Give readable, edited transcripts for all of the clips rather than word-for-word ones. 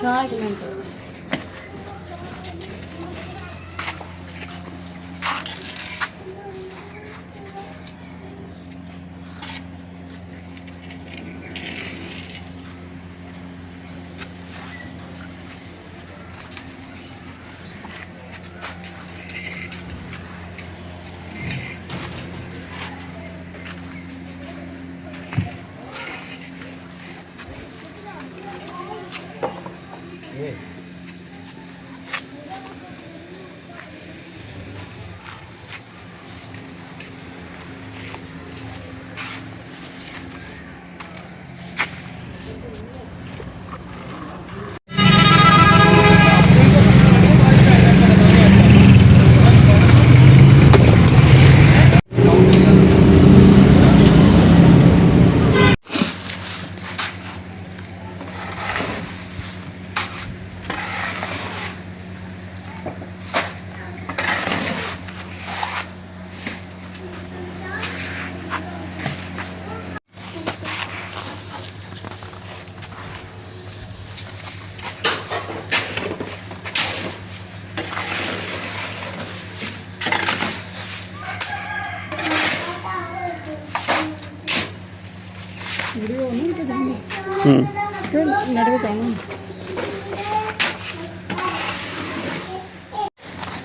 हाँ एक मिनट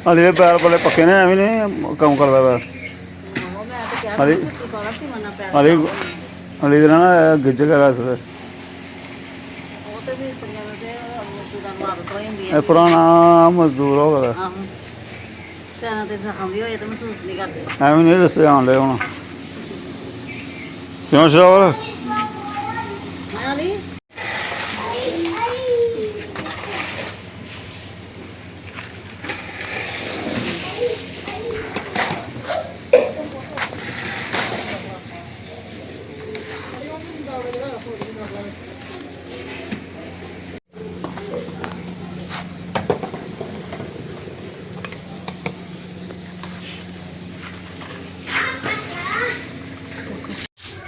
हाली दे पैर बड़े पक्के ने एवं नहीं कम करता पैर हाली हाली हाली ना गिज गया पुराना मजदूर हो गया एवं नहीं रस्ते आन लगे हूँ क्यों शराब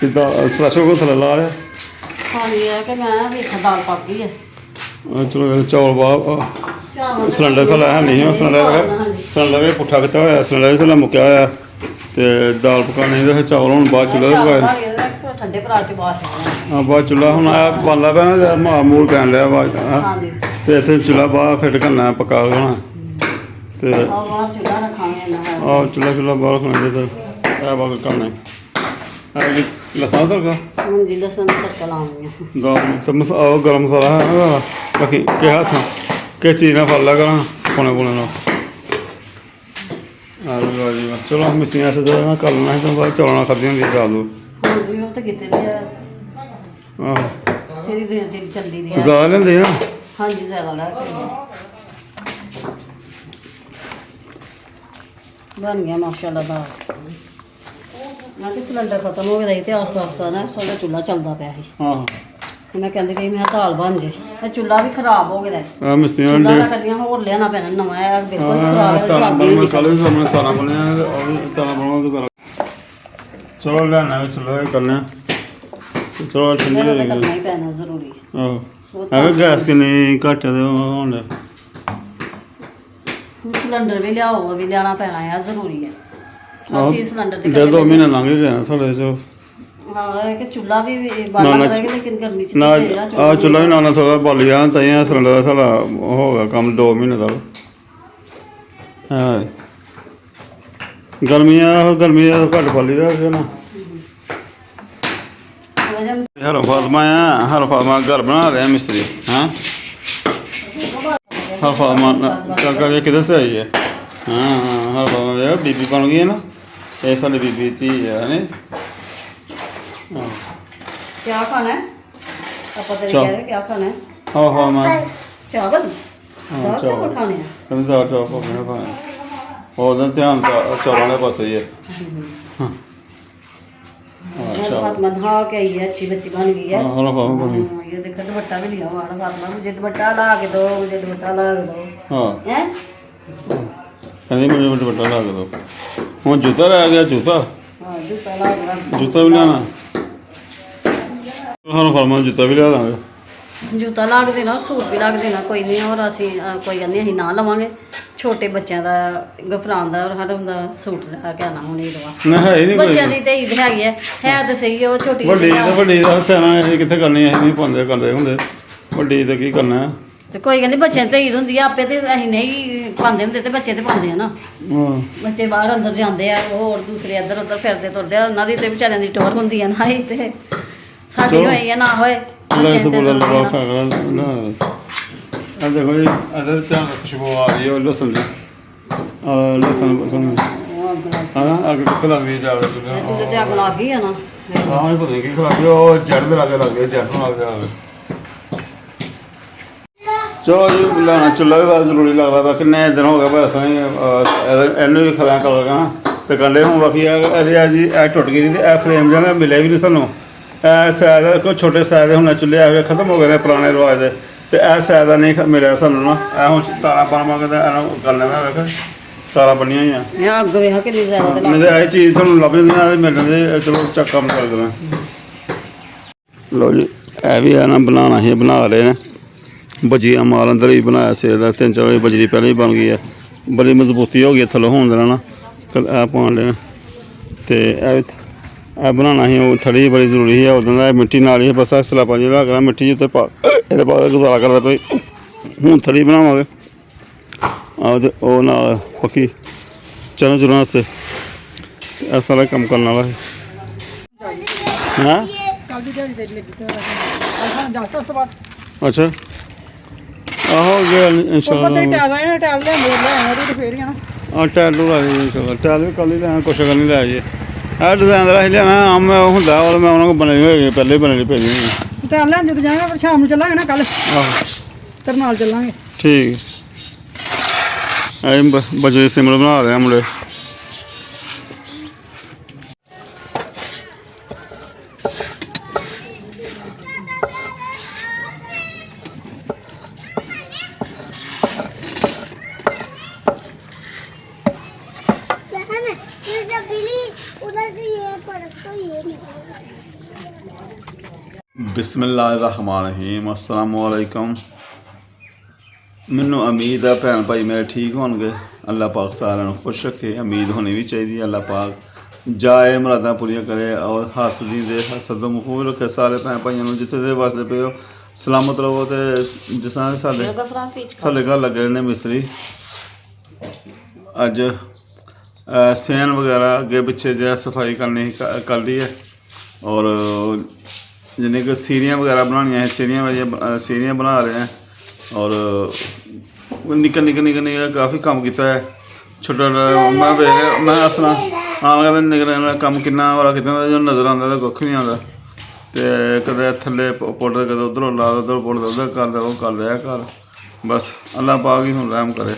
प्रेशर को थले ला लिया चलो चौल बाहर सिलेंडर थले है नहीं सिलेंडर भी पुट्ठा किया होया सिलेंडर भी थले मुक्या होया ते दाल पकाने चौल हूँ बाद चूल्हे पकाए हाँ बाद चूल्हा हूँ आया बनता पे ना माल मूल पैन लिया बाद तो इतने चूल्हा बाहर फिट करना पका होना तो चूल्हा चूल्हा बाहर रखना तो बाकी करना लसन तड़का गर्म मसाला है बाकी किस चीज़ ना फल लगा पौने पौने चलो मिस्त्रियां से कर लेना तो बाद चौल खादी होंगी दाल ज़्यादा लेंदे ना बन गया माशाल्लाह दाल मैं कि सिलेंडर खत्म हो गया तो आस्ता आस्ता ना साढ़ा चूल्हा चलता पाया हाँ मैं कहती रही मैं दाल बन जाए तो चूल्हा भी खराब हो गया मिस्त्रियां कदियां होर लियाना पैना नवा है बिल्कुल खराब चलो लेना चलो करने चलो ठंडी करना ही पैना जरूरी गैस किन्नी घट्ट होने सिलेंडर भी लियाओ भी लियाना पैना है जरूरी है हर चीज सिलेंडर ते 2 महीने लंघ गए साढ़े कि चूल्हा भी बाला रहेगा लेकिन गर्मी च चूल्हा भी ना थोड़ा बाली जाना ताइयां सिलेंडर का साढ़ा हो गया कम 2 महीने तक गर्मी घट्ट बाली दा ना हर फार्मा घर बना रहे हैं मिस्त्री हाँ हर फार्मा करके किधर से आई है हाँ हर फार्मा बीबी बन गई है ना ये सारी बीबी थी है नहीं क्या खाना है पापा तेरे कह रहे क्या खाना है हाँ फार्मा चावल चावल खाने हैं कभी दाल चावल खाने और ध्यान चौल वाले पास ही है फातिमा नहा के आई है अच्छी बच्ची बन गई है ये देखो दुपट्टा भी लिया हुआ है फातिमा मुझे दुपट्टा ला के दो मुझे दुपट्टा ला के दो हैं कहती मुझे दुपट्टा ला के दो हूँ जूता रह गया जूता जूता ला के जूता भी लियाना हाँ फार्मा जूता भी लिया देंगे ਜੂਤਾ ਲਾ ਕੇ ਦੇਣਾ, ਸੂਟ ਵੀ ਲਾ ਕੇ ਦੇਣਾ, ਕੋਈ ਨਹੀਂ। ਔਰ ਅਸੀਂ ਕੋਈ ਗੱਲ ਨਹੀਂ, ਅਸੀਂ ਨਾ ਲਵਾਂਗੇ। ਛੋਟੇ ਬੱਚਿਆਂ ਦਾ ਗਫਰਾਨ ਦਾ ਔਰ ਹਰਮ ਦਾ ਸੂਟ ਲੈ ਕੇ ਆਉਣਾ ਹੁਣ ਈਦ ਵਾਸਤੇ। ਨਾ ਹੈ ਹੀ ਨਹੀਂ ਕੋਈ ਬੱਚਿਆਂ ਦੀ ਤੇ ਈਦ ਹੈਗੀ ਹੈ ਤਾਂ ਸਹੀ, ਉਹ ਛੋਟੀ ਵੱਡੀ ਦਾ ਸਿਆਣਾ ਅਸੀਂ ਕਿੱਥੇ ਕਰਨੀ, ਅਸੀਂ ਨਹੀਂ ਪਾਉਂਦੇ ਕਰਦੇ ਹੁੰਦੇ। ਵੱਡੀ ਦਾ ਕੀ ਕਰਨਾ। ਤੇ ਕੋਈ ਗੱਲ ਨਹੀਂ, ਬੱਚਿਆਂ ਤੇ ਈਦ ਹੁੰਦੀ ਆ, ਆਪੇ ਤੇ ਅਸੀਂ ਨਹੀਂ ਪਾਉਂਦੇ ਹੁੰਦੇ, ਤੇ ਬੱਚੇ ਤੇ ਪਾਉਂਦੇ ਆ ਨਾ। ਹਾਂ ਬੱਚੇ ਬਾਹਰ ਅੰਦਰ ਜਾਂਦੇ ਆ, ਹੋਰ ਦੂਸਰੇ ਇੱਧਰ ਉੱਧਰ ਫਿਰਦੇ ਤੁਰਦੇ ਆ, ਉਹਨਾਂ ਦੀ ਤੇ ਵਿਚਾਰਿਆਂ ਦੀ ਟੋਰ ਹੁੰਦੀ ਆ ਨਾ। ਇਹ ਤੇ ਸਾਡੀ ਹੋਏ ਜਾਂ ਨਾ ਹੋਏ, ਬੱਚਿਆਂ ਇਸ ਤੇ ਬੋਲ ਜ਼ਰੂਰੀ ਆ ਲਵਾ ਨਾ। ਖਾਣਾ ਨਾ। ਆ ਦੇਖੋ ਜੀ, ਇਹਦੇ ਧਿਆਨ ਖੁਸ਼ਬੂ ਆ ਰਹੀ ਹੈ ਲਸਣ ਦੀ। ਲਸਣ ਹਾਂ ਅੱਗ ਕਿੱਥੇ ਲੱਗ ਗਈ ਜਾ ਚੁੱਲ੍ਹੇ ਤੇ ਅੱਗ ਲੱਗ ਗਈ ਆ ਨਾ। ਹਾਂ ਇਹ ਪਤਾ ਨਹੀਂ ਕੀ ਖਾ ਗਿਆ, ਉਹ ਜੜ ਦੇ ਲਾਗੇ ਲੱਗ ਗਿਆ, ਜੜ ਨੂੰ ਲੱਗ ਗਿਆ। ਚਲੋ ਜੀ, ਲਾਣਾ ਚੁੱਲ੍ਹਾ ਵੀ ਬੜਾ ਜ਼ਰੂਰੀ ਲੱਗਦਾ ਵਾ। ਕਿੰਨੇ ਦਿਨ ਹੋ ਗਏ ਬਸ ਅਸੀਂ ਇਹਨੂੰ ਵੀ ਖਲਿਆ ਕਰ ਲਗਾ ਤੇ ਕੰਡੇ ਹੁਣ ਬਾਕੀ ਇਹਦੇ ਆ ਜੀ, ਇਹ ਟੁੱਟ ਗਈ ਤੇ ਇਹ ਫਰੇਮ ਜਿਹੜਾ ਮਿਲਿਆ ਵੀ ਨਹੀਂ ਸਾਨੂੰ। ਇਹ ਸ਼ਾਇਦ ਕੋਈ ਛੋਟੇ ਸਾਇਜ਼ ਦੇ ਹੁਣ ਚੁੱਲ੍ਹੇ ਆ ਖਤਮ ਹੋ ਗਏ ਨੇ ਪੁਰਾਣੇ ਰਿਵਾਜ ਦੇ, ਤੇ ਇਹ ਸ਼ਾਇਦ ਦਾ ਨਹੀਂ ਮਿਲਿਆ ਸਾਨੂੰ ਨਾ। ਇਹ ਹੁਣ ਤਾਰਾਂ ਪਾਵਾਂ ਕਹਿੰਦਾ ਇਹਨੂੰ ਕਰਨਾ ਮੈਂ ਵੇਖ ਤਾਰਾਂ ਬਣੀਆਂ ਹੋਈਆਂ। ਇਹ ਅੱਗ ਵੇਖ ਕਿੰਨੀ ਜ਼ਿਆਦਾ ਤੇ ਨਹੀਂ ਤਾਂ ਇਹ ਚੀਜ਼ ਤੁਹਾਨੂੰ ਲੱਭ ਜਾਂਦੀ ਮਿਲ ਜਾਂਦੀ। ਚਲੋ ਚੱਕ ਕੰਮ ਕਰ ਦੇਣਾ। ਲਓ ਜੀ, ਇਹ ਵੀ ਆ ਨਾ ਬਣਾਉਣਾ ਸੀ, ਬਣਾ ਰਹੇ ਨੇ ਬਜੀਆ ਮਾਲ ਅੰਦਰ ਹੀ ਬਣਾਇਆ ਸੀ ਇਹਦਾ। 3-4 ਵਜੇ ਬਜਰੀ ਪਹਿਲਾਂ ਹੀ ਬਣ ਗਈ ਹੈ, ਬੜੀ ਮਜ਼ਬੂਤੀ ਹੋ ਗਈ ਥੱਲੋਂ ਹੋਣ ਦੇਣਾ ਨਾ। ਇਹ ਪਾਉਣ ਲੈਣਾ ਅਤੇ ਇਹ ਬਣਾਉਣਾ ਸੀ। ਉਹ ਥੜੀ ਬੜੀ ਜ਼ਰੂਰੀ ਸੀ ਉਦੋਂ ਦਾ, ਮਿੱਟੀ ਨਾਲ ਹੀ ਬਸ ਸਲਾਪਾ ਜਿਹੜਾ ਕਰਾਂ ਮਿੱਟੀ ਉੱਤੇ ਪਾ ਇਹਦੇ ਬਾਅਦ ਗੁਜ਼ਾਰਾ ਕਰਦਾ ਪਈ। ਹੁਣ ਥੜੀ ਬਣਾਵਾਂਗੇ ਆਹ ਤੇ ਉਹ ਨਾਲ ਪੱਕੀ ਚਰਨ ਚੁਰਨ ਵਾਸਤੇ ਇਸ ਤਰ੍ਹਾਂ ਕੰਮ ਕਰਨ ਵਾਲਾ ਹੈ। ਅੱਛਾ ਆਹੋ ਗਿਆ ਇਨਸ਼ਾਅੱਲਾ। ਟੈਲ ਨੂੰ ਲਾ ਜੀ ਇਨਸ਼ਾਅੱਲਾ। ਟੈਲ ਵੀ ਕੱਲ੍ਹ ਹੀ ਲੈਣਾ, ਕੁਛ ਗੱਲ ਨਹੀਂ ਲੈ ਜੀ। ਇਹ ਡਿਜ਼ਾਈਨ ਦਾ ਅਸੀਂ ਲਿਆਣਾ ਆਮ ਹੁੰਦਾ, ਔਰ ਮੈਂ ਉਹਨਾਂ ਕੋਲ ਬਣੇ ਹੋਏ ਪਹਿਲੇ ਬਣੇ ਨਹੀਂ ਪੈਣੀ। ਟਾਈਮ ਲੈਣ ਜਦੋਂ ਜਾਵਾਂਗੇ, ਫਿਰ ਸ਼ਾਮ ਨੂੰ ਚੱਲਾਂਗੇ ਨਾ ਕੱਲ। ਆਹੋ ਤੇਰੇ ਨਾਲ ਚੱਲਾਂਗੇ। ਠੀਕ। ਇਹ ਬਜਰੀ ਸਿਮਲ ਬਣਾ ਰਹੇ ਆ ਮੁੰਡੇ। ਬਿਸਮਿल्लाहिर्रहमानिर्रहीम। अस्सलाम वालेकुम। ਮੈਨੂੰ ਉਮੀਦ ਹੈ ਭੈਣ ਭਾਈ ਮੇਰੇ ਠੀਕ ਹੋਣਗੇ। ਅੱਲਾਹ ਪਾਕ ਸਾਰਿਆਂ ਨੂੰ ਖੁਸ਼ ਰੱਖੇ, ਉਮੀਦ ਹੋਣੀ ਵੀ ਚਾਹੀਦੀ ਹੈ। ਅੱਲਾਹ ਪਾਕ ਜਾਏ ਮੁਰਾਦਾਂ ਪੂਰੀਆਂ ਕਰੇ ਔਰ ਹਾਸਦੀ ਦੇ ਹਸਦ ਤੋਂ ਮਹਿਫੂਜ਼ ਰੱਖੇ ਸਾਰੇ ਭੈਣ ਭਾਈਆਂ ਨੂੰ। ਜਿੱਥੇ ਦੇ ਵਸਦੇ ਪਏ ਹੋ ਸਲਾਮਤ ਰਹੋ। ਅਤੇ ਜਿਸ ਤਰ੍ਹਾਂ ਸਾਡੇ ਘਰ ਲੱਗੇ ਨੇ ਮਿਸਤਰੀ, ਅੱਜ ਸੈਨ ਵਗੈਰਾ ਅੱਗੇ ਪਿੱਛੇ ਜਿਹੜਾ ਸਫਾਈ ਕਰਨੀ ਕਰ ਲਈ ਹੈ। ਔਰ ਜਿੰਨੇ ਕਿ ਸੀਰੀਆਂ ਵਗੈਰਾ ਬਣਾਉਣੀਆਂ ਹੈ, ਸੀਰੀਆਂ ਬਣਾ ਰਹੇ हैं। और निक्का काफ़ी काम किया है। छोटा मैं वेख मैं इस तरह आम कहते निक्का काम किन्ना वाला कितना जो नज़र आता तो कुछ नहीं आता। तो कदे थले पुट कदे उधरों ला उधर पुट उधर कर दे वो कर दे घर। बस अल्लाह पाक ही हम रहम करे।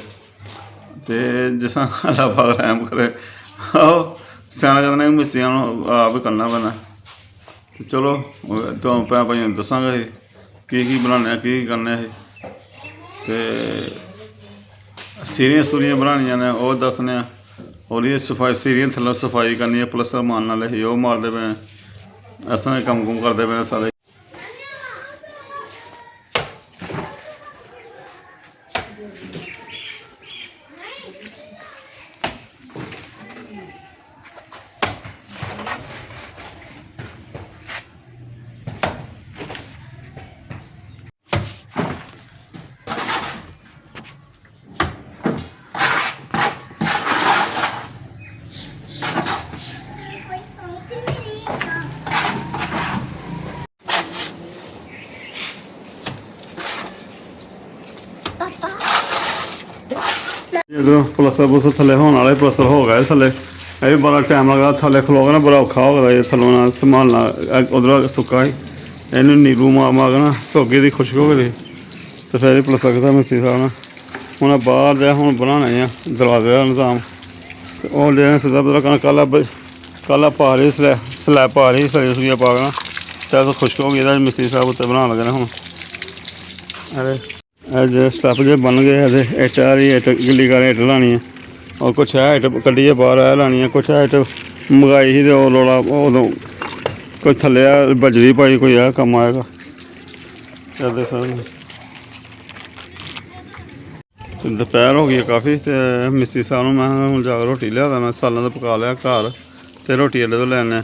तो जिस अल्लाह पाक रहम करे सियाना कहते हैं मिस्त्रियों आप ही करना पैना। चलो तो भैन भाइयों दसांगे की बनाने की करने है। तो सीरियां बनानियां ने वो दसने। और ये सफाई सीरियां थल्लों सफाई करनी है, प्लस्तर मारने वाले ही वो मारते पे इस तरह कम कुम करते पे सारे। इधर प्लस्तर पुलस्तर थले होने वाले प्लस्तर हो गए थले। ये भी बड़ा टाइम लगा थले खलोगे ना, बड़ा औखा हो गया ये थलों संभालना। उधर सुक्का ही इन नींबू मार के ना सोगे की खुशक हो गई। तो फिर प्लस्तर किया मिस्त्री साहब ने उन्हें बाहर दिया हूँ बनाने दरवाजे का निज़ाम। और ले सीधा पता कल पा रही स्लैब पा रही सलिया पा के चाहे तो खुशक हो गया मिस्त्री साहब उत्ते बना लगे हूँ। अरे जो स्टैप जो बन गए इट आ रही इट गिल्ली कर इट लानी है। और कुछ है इट कड्ढिए बाहर है लानी है, कुछ है इट मंगाई ही तो रोला उदों कोई थले बजरी पाई कोई है कम आएगा। ਇਹਦੇ ਸਾਹ ਦੁਪਹਿਰ ਹੋ ਗਈ ਕਾਫੀ, ਤੇ ਮਿਸਤਰੀ ਸਾਹਿਬ ਨੂੰ ਮੈਂ ਕਿਹਾ ਹੁਣ ਜਾ ਕੇ ਰੋਟੀ ਲਿਆਦਾ। ਮੈਂ ਸਾਲਾਂ ਦਾ ਪਕਾ ਲਿਆ ਘਰ, ਤੇ ਰੋਟੀ ਅੱਡੇ ਤੋਂ ਲੈਣੇ।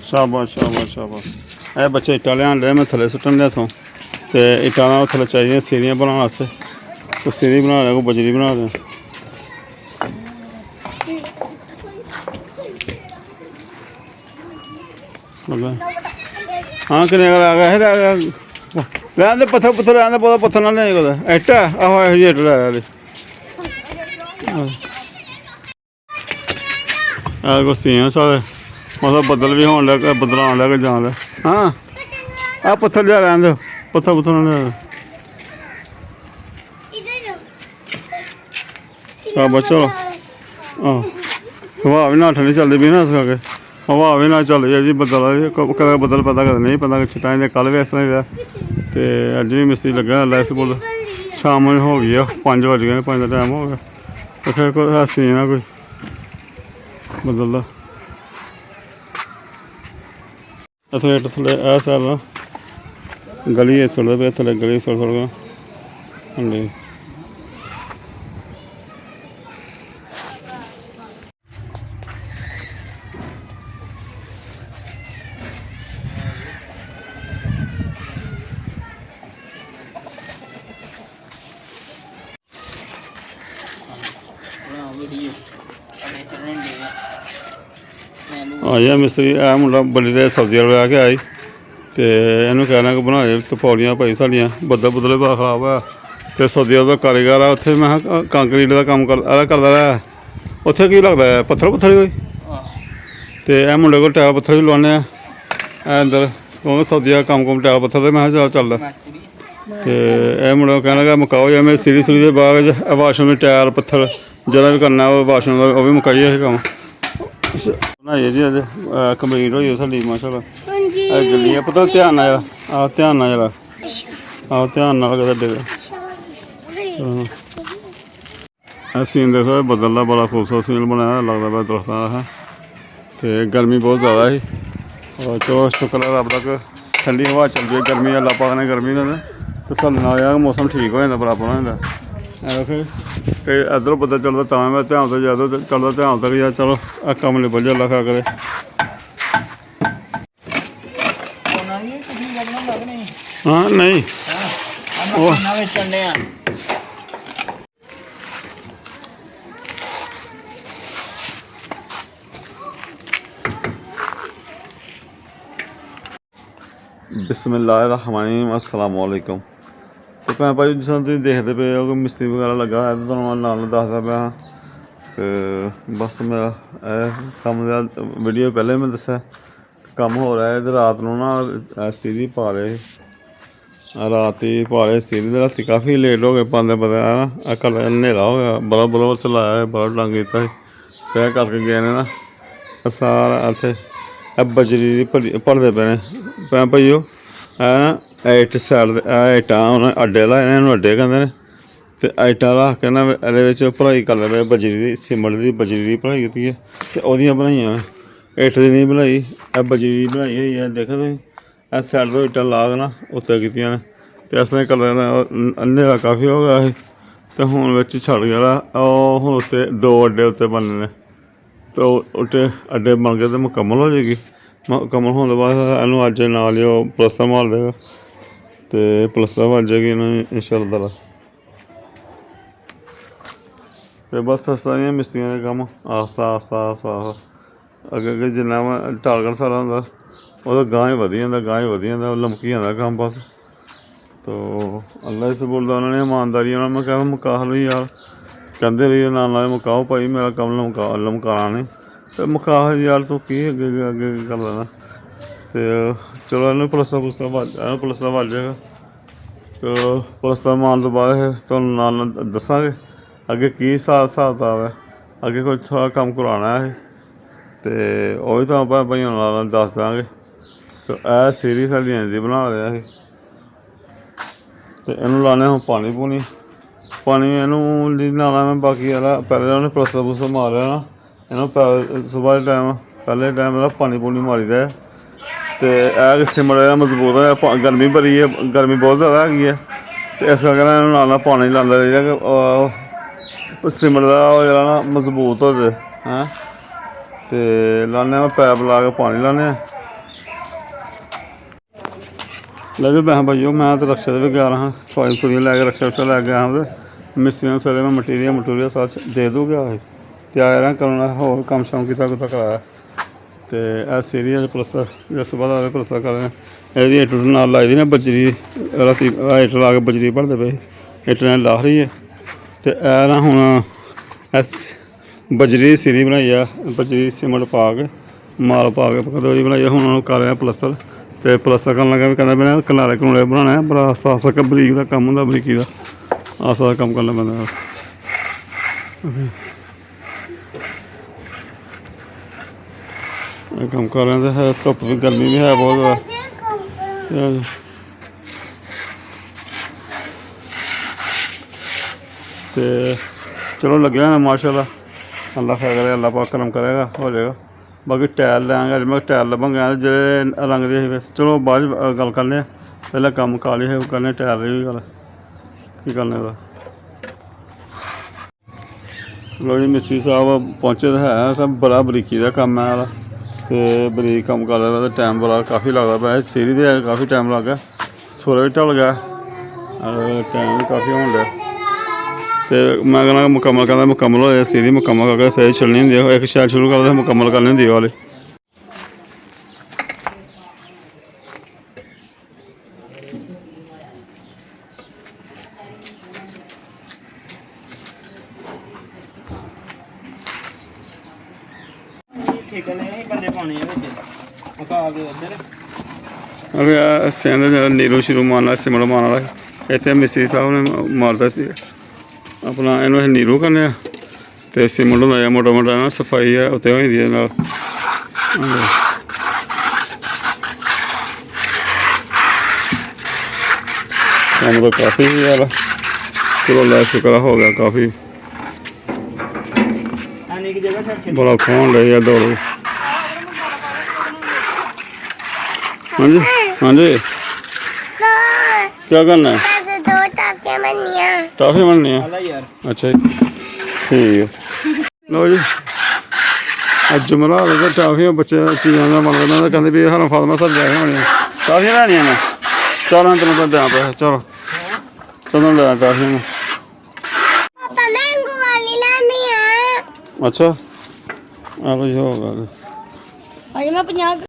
ਸ਼ਾਬਾਸ਼ ਸ਼ਾਬਾਸ਼ ਸ਼ਾਬਾਸ਼। ਇਹ ਬੱਚੇ ਇੱਟਾਂ ਲਿਆਉਣ ਡਏ, ਮੈਂ ਥੱਲੇ ਸੁੱਟਣ ਲਿਆ ਇੱਥੋਂ, ਤੇ ਇੱਟਾਂ ਨਾਲ ਥੱਲੇ ਚਾਹੀਦੀਆਂ ਸੀੜੀਆਂ ਬਣਾਉਣ ਵਾਸਤੇ। ਕੋਈ ਸੀੜੀ ਬਣਾ ਲਿਆ, ਕੋਈ ਬਜਰੀ ਬਣਾ ਲਿਆ। ਹਾਂ ਕਿੰਨੇ ਆ ਗਿਆ ਲੈਣ ਦੇ ਪੱਥਰ ਪੁੱਥਰ ਲੈਣ ਦੇ, ਬਹੁਤ ਪੱਥਰ ਨਾਲ ਲਿਆਏ ਕੋਲ ਇੱਟ ਆਹੋ ਇਹੋ ਜਿਹੀ ਇੱਟ ਲਾਇਆ ਜੀ। ਆ ਕੋ ਸੀਆਂ ਸਾਰੇ ਮਤਲਬ ਬੱਦਲ ਵੀ ਹੋਣ ਲੱਗ, ਬੱਦਲ ਆਉਣ ਲੱਗ ਜਾਣ ਲੱਗ। ਹਾਂ ਆ ਪੱਥਰ ਲਿਆ ਲੈਣ ਦਿਓ, ਪੱਥਰ ਪੁੱਥਰ ਨਾਲ ਲਿਆ। ਚਲੋ ਆਹ ਹਵਾ ਵੀ ਨਾ ਠੰਡੀ ਚੱਲਦੀ ਪਈ ਨਾ, ਇਸ ਕਰਕੇ ਹਵਾ ਵੀ ਨਾ ਚੱਲ ਰਹੀ ਜੀ। ਬੱਦਲ ਕਦੇ ਬੱਦਲ ਪਤਾ ਕਦੇ ਨਹੀਂ ਪਤਾ, ਛਿੱਟਾਂ ਦੇ ਕੱਲ੍ਹ ਵੀ ਇਸ ਤਰ੍ਹਾਂ ਦਾ, ਅਤੇ ਅੱਜ ਵੀ ਮਿਸਤਰੀ ਲੱਗਾ ਲੈਸ ਪੁੱਲ। ਸ਼ਾਮ ਨੂੰ ਹੋ ਗਈ ਆ, 5 ਵਜ ਗਏ, 5 ਦਾ ਟਾਈਮ ਹੋ ਗਿਆ। ਉੱਥੇ ਕੋਈ ਹਾਸੀ ਨਾ ਕੋਈ ਬੱਦਲ ਦਾ। ਇੱਥੇ ਇੱਟ ਥੱਲੇ ਇਹ ਸਾਈਡ ਨਾ ਗਲੀ ਸੁੱਟਦੇ ਪਏ, ਥੱਲੇ ਗਲੀ ਸੁੱਟ ਗਿਆ। ਹਾਂਜੀ ਆ ਜਾ ਮਿਸਤਰੀ। ਇਹ ਮੁੰਡਾ ਬਲੀ ਦੇ ਸਬਜ਼ੀ ਵਾਲਾ ਆ ਕੇ ਆਈ, ਅਤੇ ਇਹਨੂੰ ਕਹਿਣਾ ਕਿ ਬਣਾਏ ਪੌੜੀਆਂ ਭਾਈ ਸਾਡੀਆਂ, ਬੱਦਲ ਬੁੱਦਲੇ ਬੜਾ ਖਰਾਬ ਹੋਇਆ। ਅਤੇ ਸਬਜ਼ੀ ਦਾ ਕਾਰੀਗਰ ਆ ਉੱਥੇ, ਮੈਂ ਕਿਹਾ ਕੰਕਰੀਟ ਦਾ ਕੰਮ ਕਰਦਾ ਰਿਹਾ। ਉੱਥੇ ਕੀ ਲੱਗਦਾ ਪੱਥਰ ਪੁੱਥਰ ਕੋਈ, ਅਤੇ ਇਹ ਮੁੰਡੇ ਕੋਲ ਟਾਇਲ ਪੱਥਰ ਵੀ ਲਵਾਉਂਦੇ ਆ। ਇਹ ਅੰਦਰ ਕਹੋਗੇ ਸਬਜ਼ੀ ਦਾ ਕੰਮ ਟਾਇਲ ਪੱਥਰ ਦੇ, ਮੈਂ ਕਿਹਾ ਚੱਲਦਾ। ਅਤੇ ਇਹ ਮੁੰਡਾ ਕਹਿਣਾ ਕਿ ਮੁਕਾਓ ਜਾਂ ਮੇਰੇ ਸੀੜੀ ਸੂੜੀ ਦੇ ਬਾਅਦ ਵਾਸ਼ਰੂਮ ਦੇ ਟਾਇਲ ਪੱਥਰ ਜਿਹੜਾ ਵੀ ਕਰਨਾ ਉਹ ਵਾਸ਼ਰੂਮ ਦਾ ਉਹ ਵੀ ਮੁਕਾਈਏ ਇਹ ਕੰਮ। ਬਣਾਈਏ ਜੀ ਅੱਜ ਕੰਪਲੀਟ ਹੋਈ ਸਾਡੀ ਮਾਸ਼ਾਅੱਲਾ। ਇਹ ਗੱਲੀਆਂ ਪੁੱਤਰ ਧਿਆਨ ਨਾਲ ਜਰਾ, ਆਹ ਧਿਆਨ ਨਾਲ ਜਰਾ, ਆਹ ਧਿਆਨ ਨਾਲ ਕਿਤੇ ਡਿੱਗ। ਇਹ ਸੀਨ ਦੇਖੋ, ਬੱਦਲ ਦਾ ਬੜਾ ਖੂਬਸੂਰਤ ਸੀਨ ਬਣਾਇਆ ਲੱਗਦਾ ਪਿਆ ਦਰਖਤਾਂ ਦਾ। ਅਤੇ ਗਰਮੀ ਬਹੁਤ ਜ਼ਿਆਦਾ ਸੀ, ਔਰ ਚਲੋ ਸ਼ੁਕਰ ਹੈ ਰੱਬ ਤੱਕ ਠੰਡੀ ਹਵਾ ਚੱਲਦੀ ਹੈ। ਗਰਮੀ ਅੱਲਾ ਪਾਕ ਨੇ ਗਰਮੀ ਨਾਲ ਅਤੇ ਸਾਡੇ ਨਾਲ ਯਾਰ ਮੌਸਮ ਠੀਕ ਹੋ ਜਾਂਦਾ, ਬਰਾਬਰ ਹੋ ਜਾਂਦਾ। ਫਿਰ ਕਈ ਇੱਧਰੋਂ ਬੱਦਲ ਚੱਲਦਾ ਤਾਂ ਮੈਂ ਧਿਆਨ ਤੋਂ ਜਦੋਂ ਚੱਲਦਾ ਧਿਆਨ ਤੱਕ ਯਾਰ ਚਲੋ ਆਹ ਕੰਮ ਨਿਬੜ ਜਾ, ਅੱਲਾ ਖਾ ਕਰੇ। ਹਾਂ ਨਹੀਂ ਉਹ ਬਿਸਮਿल्लाहिर्रहमानिर्रहीम अस्सलाम वालेकुम। ਅਤੇ ਭੈਣ ਭਾਈ ਜਿਸ ਤਰ੍ਹਾਂ ਤੁਸੀਂ ਦੇਖਦੇ ਪਏ ਹੋ ਕਿ ਮਿਸਤਰੀ ਵਗੈਰਾ ਲੱਗਾ ਹੋਇਆ, ਤੁਹਾਨੂੰ ਮੈਂ ਨਾਲ ਦੱਸਦਾ ਪਿਆ। ਅਤੇ ਬਸ ਮੇਰਾ ਇਹ ਕੰਮ ਦਾ ਵੀਡੀਓ ਪਹਿਲੇ ਮੈਂ ਦੱਸਿਆ ਕੰਮ ਹੋ ਰਿਹਾ। ਅਤੇ ਰਾਤ ਨੂੰ ਨਾ ਸੀਰੀ ਪਾ ਰਹੇ, ਰਾਤ ਹੀ ਪਾ ਰਹੇ ਸੀਰੀ ਦੇ। ਰਾਤੀ ਕਾਫੀ ਲੇਟ ਹੋ ਗਏ ਪਾਉਂਦੇ ਪਤਾ ਹੈ ਨਾ, ਇਹ ਕੱਲ੍ਹ ਹਨੇਰਾ ਹੋ ਗਿਆ, ਬੜਾ ਬੜਾ ਚਲਾਇਆ ਹੋਇਆ, ਬੜਾ ਡੰਗ ਕੀਤਾ ਸੀ। ਅਤੇ ਇਹ ਕਰਕੇ ਗਏ ਨੇ ਨਾ ਸਾਰਾ ਇੱਥੇ ਇਹ ਬਜਰੀ ਦੀ ਭਰਦੇ ਪਏ ਨੇ ਭੈਣ ਭਾਈਓ। ਇੱਟ ਸਾਈਡ 'ਤੇ ਇਹ ਇੱਟਾਂ ਉਹਨਾਂ ਅੱਡੇ ਲਾਏ ਨੇ, ਇਹਨੂੰ ਅੱਡੇ ਕਹਿੰਦੇ ਨੇ। ਅਤੇ ਇੱਟਾਂ ਰੱਖ ਕੇ ਨਾ ਇਹਦੇ ਵਿੱਚ ਭਰਾਈ ਕਰਦੇ ਪਏ ਬਜਰੀ ਦੀ, ਸੀਮਿੰਟ ਦੀ ਬਜਰੀ ਦੀ ਭਰਾਈ ਕੀਤੀ ਹੈ। ਅਤੇ ਉਹਦੀਆਂ ਬਣਾਈਆਂ ਨੇ, ਇੱਟ ਦੀ ਨਹੀਂ ਬਣਾਈ, ਇਹ ਬਜਰੀ ਦੀ ਬਣਾਈ ਹੋਈ ਹੈ। ਦੇਖੋ ਤੁਸੀਂ ਇਹ ਸਾਈਡ ਤੋਂ ਇੱਟਾਂ ਲਾ ਕੇ ਨਾ ਉੱਤੇ ਕੀਤੀਆਂ ਨੇ। ਅਤੇ ਇਸ ਤਰ੍ਹਾਂ ਕਰਦੇ ਹਨੇਰਾ ਕਾਫੀ ਹੋ ਗਿਆ ਸੀ, ਅਤੇ ਹੁਣ ਵਿੱਚ ਛੱਡ ਗਿਆ ਉਹ। ਹੁਣ ਉੱਤੇ 2 ਅੱਡੇ ਉੱਤੇ ਬਣਨੇ ਨੇ, ਅਤੇ ਉੱਤੇ ਅੱਡੇ ਬਣ ਕੇ ਅਤੇ ਮੁਕੰਮਲ ਹੋ ਜਾਏਗੀ। ਮੁਕੰਮਲ ਹੋਣ ਤੋਂ ਬਾਅਦ ਇਹਨੂੰ ਅੱਜ ਨਾਲ ਹੀ ਉਹ ਪਲਸਤਰ ਮਾਰ ਦੇਗਾ, ਅਤੇ ਪਲਸਤਰ ਬਣ ਜਾਏਗੀ ਇਹਨੂੰ ਇੰਸ਼ਾਅੱਲਾ ਤਾਲਾ। ਅਤੇ ਬਸ ਇਸ ਤਰ੍ਹਾਂ ਹੀ ਮਿਸਤਰੀਆਂ ਦੇ ਕੰਮ ਆਸਤਾ ਆਸਤਾ ਆਸਤਾ ਅੱਗੇ ਅੱਗੇ ਜਿੰਨਾ ਮੈਂ ਟਾਰਗੇਟ ਸਾਰਾ ਹੁੰਦਾ ਉਹਦਾ ਗਾਂਹ ਹੀ ਵਧੀ ਜਾਂਦਾ, ਗਾਂਹ ਹੀ ਵਧੀ ਜਾਂਦਾ, ਲਮਕੀ ਜਾਂਦਾ ਕੰਮ ਬਸ। ਤੋ ਅੱਲਾ ਇਸ ਬੋਲਦਾ ਉਹਨਾਂ ਨੇ ਇਮਾਨਦਾਰੀ ਨਾਲ। ਮੈਂ ਕਿਹਾ ਮੁਕਾ ਲਓ ਯਾਰ, ਕਹਿੰਦੇ ਰਹੀ ਨਾਲ ਨਾਲ ਮੁਕਾਓ ਭਾਈ, ਮੇਰਾ ਕੰਮ ਲਮਕਾਉਣਾ ਨਹੀਂ। ਅਤੇ ਮੁਕਾ ਯਾਰ ਤੂੰ ਕੀ ਅੱਗੇ ਅੱਗੇ ਕਰ ਲੈਣਾ। ਅਤੇ ਚਲੋ ਇਹਨੂੰ ਪਲਸਤਰ ਪਲਸਤਰ ਵੱਜ ਜਾਏਗਾ। ਅਤੇ ਪਲਸਤਰ ਮਾਰਨ ਤੋਂ ਬਾਅਦ ਤੁਹਾਨੂੰ ਨਾਲ ਦੱਸਾਂਗੇ ਅੱਗੇ ਕੀ ਹਿਸਾਬ ਕਿਤਾਬ ਹੈ। ਅੱਗੇ ਕੋਈ ਥੋੜ੍ਹਾ ਕੰਮ ਕਰਵਾਉਣਾ ਹੈ ਤੇ ਉਹ ਵੀ ਤਾਂ ਆਪਾਂ ਭਾਈਆਂ ਨਾਲ ਦੱਸ ਦਾਂਗੇ। ਤੇ ਇਹ ਸੀਰੀਜ਼ ਸਾਡੀ ਦੀ ਬਣਾ ਰਿਹਾ ਸੀ ਤੇ ਇਹਨੂੰ ਲਾਉਣੇ ਹੁਣ ਪਾਣੀ ਪੂਣੀ ਇਹਨੂੰ ਨਹੀਂ ਲਾਉਣਾ ਮੈਂ ਬਾਕੀ ਇਹਦਾ ਪਹਿਲੇ ਉਹਨੇ ਪ੍ਰਸਰ ਪੁਸਰ ਮਾਰ ਲਿਆ ਨਾ ਇਹਨੂੰ ਸੁਬਾਹ ਦੇ ਟਾਈਮ ਪਹਿਲੇ ਟਾਈਮ ਇਹਦਾ ਪਾਣੀ ਪੂਣੀ ਮਾਰੀਦਾ ਤੇ ਇਹ ਸਿਮੜ ਮਜ਼ਬੂਤ ਹੈ। ਗਰਮੀ ਬੜੀ ਹੈ, ਗਰਮੀ ਬਹੁਤ ਜ਼ਿਆਦਾ ਹੈਗੀ ਹੈ ਤੇ ਇਸ ਕਰਕੇ ਇਹਨੂੰ ਨਾਲ ਪਾਣੀ ਲਾਉਂਦਾ ਚਾਹੀਦਾ ਕਿ ਸਿਮੜ ਦਾ ਉਹ ਜਿਹੜਾ ਨਾ ਮਜ਼ਬੂਤ ਹੋ ਜਾਏ ਹੈਂ। ਤੇ ਲਾਉਂਦੇ ਮੈਂ ਪੈਪ ਲਾ ਕੇ ਪਾਣੀ ਲਾਉਂਦੇ ਹਾਂ। ਲੈ ਜਾਓ ਪੈਸਾ ਭਾਈਓ, ਮੈਂ ਤਾਂ ਰਕਸ਼ਾ 'ਤੇ ਵੀ ਗਿਆ ਹਾਂ, ਸਵਾਰੀਆਂ ਸੁਰੀਆਂ ਲੈ ਕੇ ਰਕਸ਼ਾ ਲੈ ਕੇ ਗਿਆ ਹਾਂ ਤੇ ਮਿਸਤਰੀਆਂ ਨੂੰ ਸਾਰੇ ਮੈਂ ਮਟੀਰੀਅਲ ਸਾਰਾ ਦੇ ਦੂ ਗਿਆ ਸੀ ਤੇ ਆਇਆ ਰਿਹਾ ਕਰਨਾ ਹੋਰ ਕੰਮ ਸ਼ਾਮ ਕੀਤਾ ਕਰਾਇਆ ਤੇ ਇਹ ਸੀਰੀਅਲ ਪਲਸਤਰ ਇਸ ਤੋਂ ਬਾਅਦ ਪਲਸਤਰ ਕਰ ਰਹੇ ਇਹਦੀ ਇੱਟ ਨਾਲ ਲਾਈ ਦੀ ਨਾ ਬਜਰੀ ਰਾਤੀ ਇੱਟ ਲਾ ਕੇ ਬਜਰੀ ਭਰਦੇ ਪਏ ਇੱਟ ਨਾਲ ਲਾ ਰਹੀ ਹੈ ਤੇ ਇਹ ਨਾ ਹੁਣ ਬਜਰੀ ਦੀ ਸੀਰੀ ਬਣਾਈ ਆ, ਬਜਰੀ ਸੀਮੈਂਟ ਪਾ ਕੇ ਮਾਲ ਪਾ ਕੇ ਪਕਦੋਰੀ ਬਣਾਈ ਆ। ਹੁਣ ਉਹਨੂੰ ਕਰ ਰਿਹਾ ਪਲਸਤਰ ਤੇ ਪਲਸਤਰ ਕਰਨ ਲੱਗਾ ਵੀ ਕਹਿੰਦਾ ਮੈਂ ਕਿਨਾਰੇ ਕਨੂਰੇ ਬਣਾਉਣਾ ਬੜਾ ਆਸਤਾ ਆਸਤਾ ਬਰੀਕ ਦਾ ਕੰਮ ਹੁੰਦਾ, ਬਰੀਕੀ ਦਾ ਆਸਤਾ ਦਾ ਕੰਮ ਕਰਨਾ ਪੈਂਦਾ। ਇਹ ਕੰਮ ਕਰ ਰਹੇ ਤੇ ਹੈ, ਧੁੱਪ ਵੀ ਗਰਮੀ ਵੀ ਹੈ ਬਹੁਤ ਤੇ ਚਲੋ ਲੱਗਿਆ ਨਾ ਮਾਸ਼ਾਅੱਲਾ, ਅੱਲਾ ਖੈਰ ਕਰੇ, ਅੱਲਾ ਪਾਕ ਕਰਮ ਕਰੇਗਾ, ਹੋ ਜਾਏਗਾ। ਬਾਕੀ ਟਾਇਰ ਲੈਂਗੇ ਅੱਜ ਮੈਂ ਟਾਇਰ ਲੱਭਾਂਗਾ ਜਿਹੜੇ ਰੰਗ ਦੇ ਸੀ। ਚਲੋ ਬਾਅਦ ਗੱਲ ਕਰਨੇ ਆ, ਪਹਿਲਾਂ ਕੰਮ ਕਾਲੀ ਹੈ ਕਰਨੇ ਟਾਇਰ ਦੀ ਵੀ ਗੱਲ ਕੀ ਕਰਨੇ ਦਾ। ਲੋ ਜੀ ਮਿਸਤਰੀ ਸਾਹਿਬ ਪਹੁੰਚੇ ਤਾਂ ਹੈ, ਸਭ ਬੜਾ ਬਰੀਕੀ ਦਾ ਕੰਮ ਹੈ ਤੇ ਬਰੀਕ ਕੰਮ ਕਰਦਾ ਪਿਆ ਤੇ ਟਾਈਮ ਬੜਾ ਕਾਫੀ ਲੱਗਦਾ ਪਿਆ। ਸੀਰੀ ਦੇ ਕਾਫੀ ਟਾਈਮ ਲੱਗ ਗਿਆ, ਸੁਰ ਵੀ ਢਲ ਗਿਆ, ਟਾਈਮ ਵੀ ਕਾਫੀ ਹੋਣ ਡਿਆ ਤੇ ਮੈਂ ਕਹਿੰਦਾ ਮੁਕੰਮਲ ਹੋਇਆ ਸੀਰੀ ਮੁਕੰਮਲ ਕਰਕੇ ਫਿਰ ਛੱਡਣੀ ਹੁੰਦੀ ਹੈ। ਇੱਕ ਸ਼ਾਇਦ ਸ਼ੁਰੂ ਕਰਦੇ ਮੁਕੰਮਲ ਕਰਨੀ ਹੁੰਦੀ ਹੈ ਵਾਲੇ। ਅਰੇ ਸਿੰਧ ਨੀਰੂ ਸ਼ੁਰੂ ਮਾਰਨਾ ਸਿਮੜ ਮਾਰਨ ਵਾਲਾ ਇੱਥੇ ਮਿਸਤਰੀ ਸਾਹਿਬ ਨੇ ਮਾਰਦਾ ਸੀ ਆਪਣਾ, ਇਹਨੂੰ ਅਸੀਂ ਨੀਰੂ ਕਹਿੰਦੇ ਆ ਤੇ ਸਿਮੜ ਹੁੰਦਾ ਆ ਮੋਟਾ ਮੋਟਾ ਨਾ, ਸਫਾਈ ਆ ਉੱਤੇ ਹੋ ਜਾਂਦੀ ਹੈ ਨਾਲ। ਕੰਮ ਤਾਂ ਕਾਫੀ ਯਾਰ, ਚਲੋ ਲੈ ਸ਼ੁਕਰ ਹੋ ਗਿਆ ਕਾਫੀ, ਬੜਾ ਖੋਣ ਲੈ ਯਾਰ ਦੌੜ। ਹਾਂਜੀ ਹਾਂਜੀ क्या करना है? टाफी बननी है। अच्छा जी ठीक है। लो जी अज जुमरात है टाफियां बच्चे चीज़ों का मन करना कहते भी हर फातमा सर जाए होनी टाफियां लैनियां ने। चलो तेन तो दें पैसे, चलो कदों ले टाफियां। अच्छा आलो जी होगा